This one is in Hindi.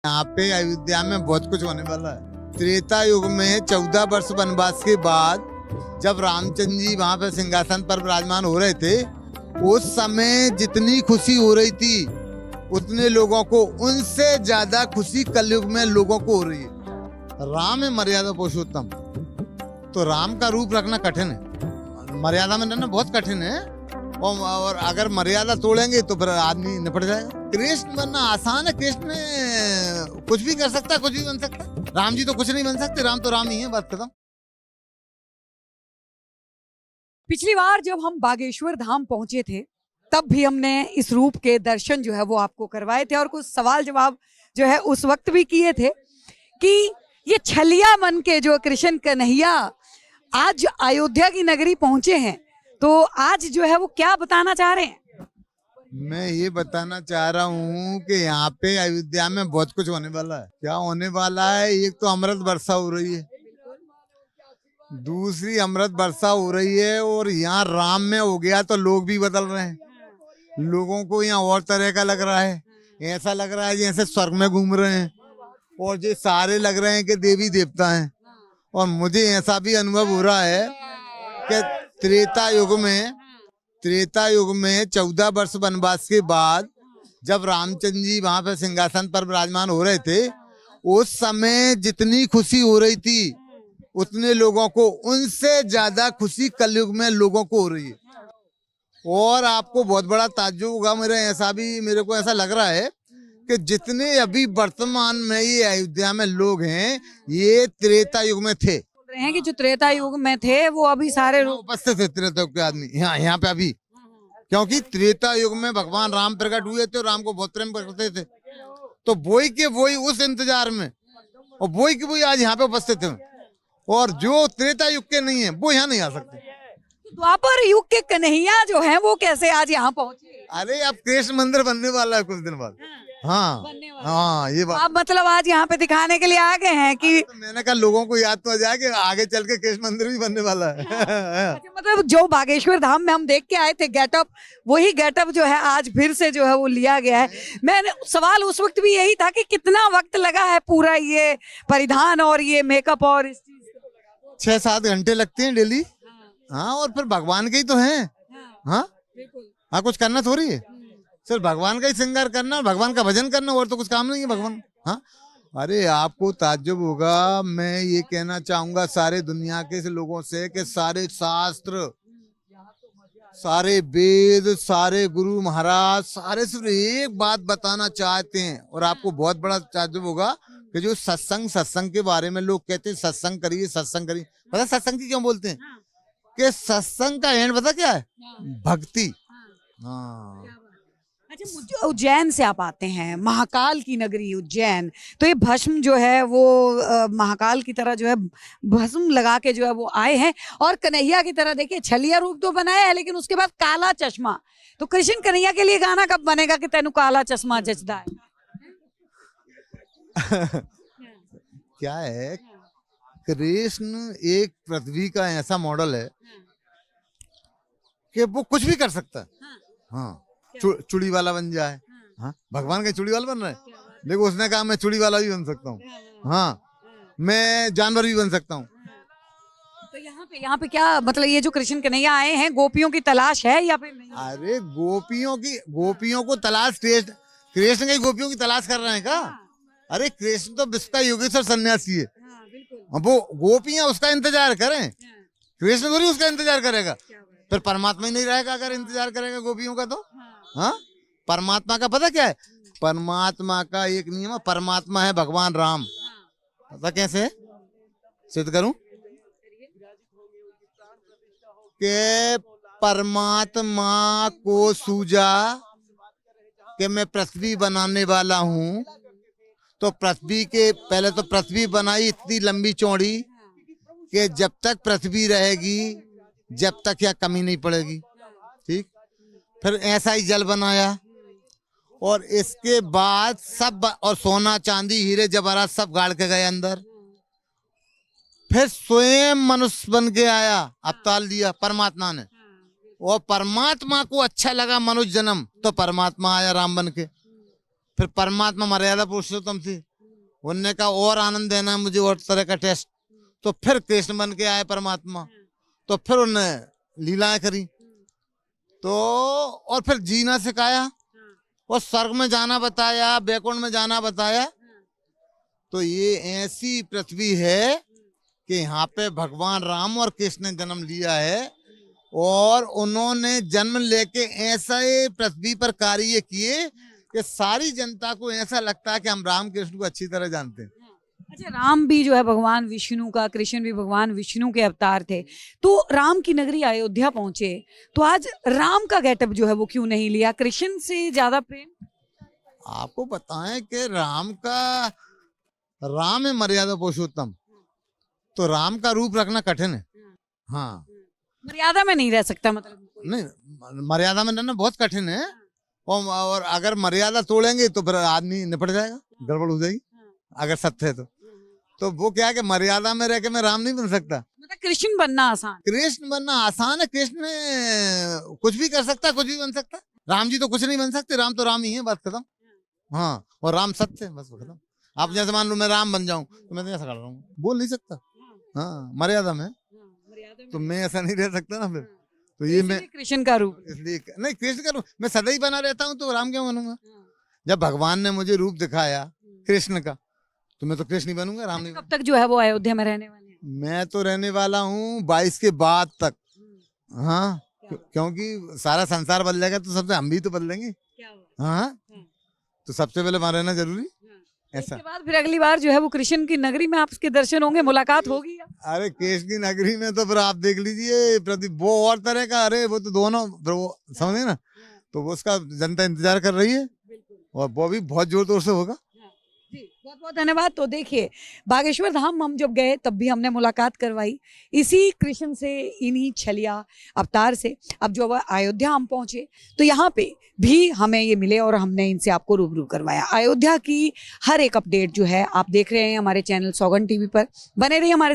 यहाँ पे अयोध्या में बहुत कुछ होने वाला है। त्रेता युग में 14 वर्ष वनवास के बाद जब रामचंद्र जी वहाँ पे सिंहासन पर विराजमान हो रहे थे, उस समय जितनी खुशी हो रही थी उतने लोगों को, उनसे ज्यादा खुशी कलयुग में लोगों को हो रही है। राम है मर्यादा पुरुषोत्तम, तो राम का रूप रखना कठिन है, मर्यादा में रहना बहुत कठिन है। और अगर मर्यादा तोड़ेंगे तो फिर आदमी निपट जाएगा। कृष्ण बनना आसान है, कृष्ण कुछ भी कर सकता है, कुछ भी बन सकता है। राम जी तो कुछ नहीं बन सकते, राम तो राम ही है, बात खत्म। पिछली बार जब हम बागेश्वर धाम पहुंचे थे तब भी हमने इस रूप के दर्शन जो है वो आपको करवाए थे और कुछ सवाल जवाब जो है उस वक्त भी किए थे कि ये छलिया मन के जो कृष्ण कन्हैया आज अयोध्या की नगरी पहुंचे हैं, तो आज जो है वो क्या बताना चाह रहे हैं? मैं ये बताना चाह रहा हूँ कि यहाँ पे अयोध्या में बहुत कुछ होने वाला है। क्या होने वाला है? एक तो अमृत वर्षा हो रही है, दूसरी अमृत वर्षा हो रही है, और यहाँ राम में हो गया तो लोग भी बदल रहे हैं। लोगों को यहाँ और तरह का लग रहा है, ऐसा लग रहा है जैसे स्वर्ग में घूम रहे हैं, और ये सारे लग रहे हैं कि देवी देवता हैं। और मुझे ऐसा भी अनुभव हो रहा है कि त्रेता युग में 14 वर्ष वनवास के बाद जब रामचंद्र जी वहां पे सिंहासन पर विराजमान हो रहे थे, उस समय जितनी खुशी हो रही थी उतने लोगों को, उनसे ज्यादा खुशी कलयुग में लोगों को हो रही है। और आपको बहुत बड़ा ताज्जुब होगा, मेरे को ऐसा लग रहा है कि जितने अभी वर्तमान में ये अयोध्या में लोग हैं, ये त्रेता युग में थे। बोल रहे हैं कि जो त्रेता युग में थे वो अभी सारे उपस्थित थे त्रेता युग के आदमी यहाँ पे अभी, क्योंकि त्रेता युग में भगवान राम प्रकट हुए थे और राम को बहुत प्रेम करते थे, तो वही के वही उस इंतजार में, और वही के वही आज यहाँ पे उपस्थित है। और जो त्रेता युग के नहीं है वो यहाँ नहीं आ सकते। द्वापर युग के कन्हैया जो हैं वो कैसे आज यहाँ पहुंचे? अरे अब कृष्ण मंदिर बनने वाला है कुछ दिन बाद। हाँ ये बात। आप मतलब आज यहाँ पे दिखाने के लिए आ गए हैं कि तो मैंने कहा लोगों को याद तो आ जाए कि आगे चल के कृष्ण मंदिर भी बनने वाला है। अच्छा, मतलब जो बागेश्वर धाम में हम देख के आए थे गेटअप, वही गेटअप जो है आज फिर से जो है वो लिया गया है। मैंने सवाल उस वक्त भी यही था कि कितना वक्त लगा है पूरा ये परिधान और ये मेकअप और इस चीज 6-7 घंटे लगते हैं डेली। हाँ, और फिर भगवान के ही तो हैं। हाँ, कुछ करना थोड़ी है, सिर्फ भगवान का ही श्रृंगार करना, भगवान का भजन करना, और तो कुछ काम नहीं है भगवान। हाँ, अरे आपको ताज्जुब होगा, मैं ये कहना चाहूंगा सारे दुनिया के लोगों से कि सारे शास्त्र, सारे वेद, सारे गुरु महाराज, सारे सिर्फ एक बात बताना चाहते हैं। और आपको बहुत बड़ा ताज्जुब होगा कि जो सत्संग के बारे में लोग कहते हैं सत्संग करिए, सत्संग करिए। पता सत्संग की क्यों बोलते हैं? कि सत्संग का एंड पता क्या है? भक्ति। हाँ। अच्छा, उज्जैन से आप आते हैं, महाकाल की नगरी उज्जैन, तो ये भस्म जो है वो महाकाल की तरह जो है भस्म लगा के जो है वो आए हैं, और कन्हैया की तरह देखिए छलिया रूप तो बनाया है, लेकिन उसके बाद काला चश्मा। तो कृष्ण कन्हैया के लिए गाना कब बनेगा कि तेनू काला चश्मा जचदा है? क्या है, कृष्ण एक पृथ्वी का ऐसा मॉडल है कि वो कुछ भी कर सकता है। हाँ, चूड़ी वाला बन जाए। हाँ, भगवान का चूड़ी वाला बन रहा है, लेकिन उसने कहा मैं चूड़ी वाला भी बन सकता हूँ। हाँ, मैं जानवर भी बन सकता हूँ। तो यहाँ पे क्या मतलब, ये जो कृष्ण कन्हैया आए हैं गोपियों की तलाश है या फिर नहीं? अरे गोपियों को तलाश, कृष्ण की गोपियों की तलाश कर रहे हैं क्या? अरे कृष्ण तो विश्व का योगेश्वर सन्यासी है, वो गोपियां उसका इंतजार करें, कृष्ण थोड़ी उसका इंतजार करेगा। फिर परमात्मा ही नहीं रहेगा अगर इंतजार करेगा गोपियों का तो। हाँ, परमात्मा का पता क्या है? परमात्मा का एक नियम है, परमात्मा है भगवान राम। पता कैसे सिद्ध करूं? कि परमात्मा को सूझा कि मैं पृथ्वी बनाने वाला हूँ, तो पृथ्वी के पहले तो पृथ्वी बनाई इतनी लंबी चौड़ी कि जब तक पृथ्वी रहेगी जब तक यहाँ कमी नहीं पड़ेगी। ठीक, फिर ऐसा ही जल बनाया, और इसके बाद सब, और सोना चांदी हीरे जवाहरात सब गाड़ के गए अंदर। फिर स्वयं मनुष्य बन के आया, अवतार लिया परमात्मा ने, और परमात्मा को अच्छा लगा मनुष्य जन्म, तो परमात्मा आया राम बन के। फिर परमात्मा मर्यादा पुरुषोत्तम थे, उनने कहा और आनंद देना है मुझे और तरह का टेस्ट, तो फिर कृष्ण बन के आए परमात्मा, तो फिर उनने लीलाएं करी, तो और फिर जीना सिखाया और स्वर्ग में जाना बताया, बैकुंठ में जाना बताया। तो ये ऐसी पृथ्वी है कि यहाँ पे भगवान राम और कृष्ण ने जन्म लिया है और उन्होंने जन्म लेके ऐसे पृथ्वी पर कार्य किए कि सारी जनता को ऐसा लगता है कि हम राम कृष्ण को अच्छी तरह जानते हैं। अच्छा, राम भी जो है भगवान विष्णु का, कृष्ण भी भगवान विष्णु के अवतार थे, तो राम की नगरी अयोध्या पहुंचे, तो आज राम का गेटअप जो है वो क्यों नहीं लिया? कृष्ण से ज्यादा प्रेम? आपको बताएं कि राम है मर्यादा पुरुषोत्तम, तो राम का रूप रखना कठिन है। हाँ, मर्यादा में नहीं रह सकता, मतलब नहीं मर्यादा में रहना बहुत कठिन है, और अगर मर्यादा तोड़ेंगे तो फिर आदमी निपट जाएगा, गड़बड़ हो जाएगी अगर सत्य है तो वो क्या है कि मर्यादा में रह के मैं राम नहीं बन सकता। मतलब कृष्ण बनना आसान? कृष्ण बनना आसान है, कृष्ण में कुछ भी कर सकता है, कुछ भी बन सकता है। राम जी तो कुछ नहीं बन सकते, राम तो राम ही है, बात खत्म। हाँ, और राम सत्य है, बस खत्म। आप जैसे मान लो मैं राम बन जाऊं तो मैं ऐसा कर रहा हूँ, बोल नहीं सकता। हाँ, मर्यादा में, तो मैं ऐसा नहीं रह सकता ना फिर। तो ये मैं कृष्ण का रूप, इसलिए नहीं, कृष्ण का रूप मैं सदा ही बना रहता हूँ, तो राम क्यों बनूंगा? जब भगवान ने मुझे रूप दिखाया कृष्ण का, तो मैं तो कृष्ण ही बनूंगा, राम नहीं। कब तक जो है वो अयोध्या में रहने वाले हैं? मैं तो रहने वाला हूँ 22 के बाद तक। हाँ, क्योंकि सारा संसार बदल जाएगा तो सबसे हम भी तो बदलेंगे। हाँ, तो सबसे पहले वहां रहना जरूरी ऐसा। इसके बाद फिर अगली बार जो है वो कृष्ण की नगरी में आपके दर्शन होंगे, मुलाकात होगी? अरे कृष्ण की नगरी में तो फिर आप देख लीजिए प्रदीप, वो और तरह का, अरे वो तो दोनों वो समझे ना, तो वो उसका जनता इंतजार कर रही है और वो भी बहुत जोर तोर से होगा। जी, बहुत बहुत धन्यवाद। तो देखिए, बागेश्वर धाम हम जब गए तब भी हमने मुलाकात करवाई इसी कृष्ण से, इन्हीं छलिया अवतार से। अब जो अयोध्या हम पहुंचे तो यहाँ पे भी हमें ये मिले और हमने इनसे आपको रूबरू करवाया। अयोध्या की हर एक अपडेट जो है आप देख रहे हैं हमारे चैनल सौगंध टीवी पर। बने रहिए हमारे साथ।